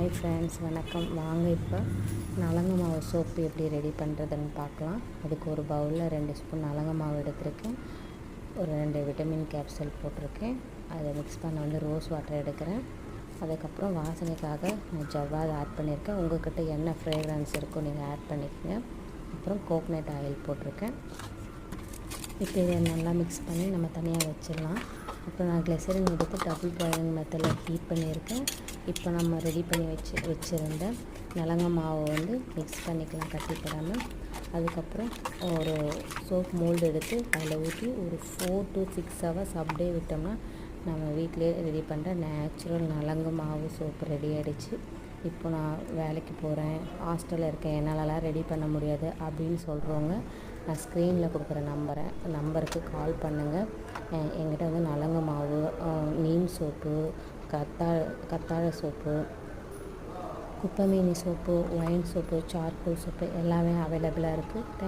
Hi friends, வணக்கம். வாங்க இப்போ நலங்கு மாவு சோப்பு எப்படி ரெடி பண்ணுறதுன்னு பார்க்கலாம். அதுக்கு ஒரு பவுலில் 2 ஸ்பூன் நலங்கு மாவு எடுத்திருக்கேன். ஒரு 2 விட்டமின் கேப்சூல் போட்டிருக்கேன். அதை மிக்ஸ் பண்ண ரோஸ் வாட்டர் எடுக்கிறேன். அதுக்கப்புறம் வாசனைக்காக நான் ஜவ்வாது ஆட் பண்ணியிருக்கேன். உங்கள்கிட்ட என்ன ஃப்ரேக்ரன்ஸ் இருக்கோ நீங்கள் ஆட் பண்ணிக்கோங்க. அப்புறம் கோகனட் ஆயில் போட்டிருக்கேன். இப்போ இதை நல்லா மிக்ஸ் பண்ணி நம்ம தனியாக வச்சிடலாம். அப்புறம் நான் கிளிசரின் எடுத்து டபுள் பாயிலிங் மெத்தடில் ஹீட் பண்ணியிருக்கேன். இப்போ நம்ம ரெடி பண்ணி வச்சுருந்த நலங்கு மாவை மிக்ஸ் பண்ணிக்கலாம் கட்டிப்படாமல். அதுக்கப்புறம் ஒரு சோப் மோல்டு எடுத்து அதில் ஊற்றி ஒரு 4 to 6 hours அப்படியே விட்டோம்னா நம்ம வீட்டிலே ரெடி பண்ணுற நேச்சுரல் நலங்கு மாவு சோப்பு ரெடி ஆகிடுச்சு. இப்போ நான் வேலைக்கு போகிறேன், ஹாஸ்டலில் இருக்கேன், என்னாலலாம் ரெடி பண்ண முடியாது அப்படின்னு சொல்கிறவங்க நான் ஸ்க்ரீனில் கொடுக்குற நம்பருக்கு கால் பண்ணுங்கள். என்கிட்ட நலங்கு மாவு, நீம் சோப்பு, கத்தாழை சோப்பு, குப்பைமேனி soap, wine soap, charcoal soap எல்லாமே அவைலபிளாக இருக்குது.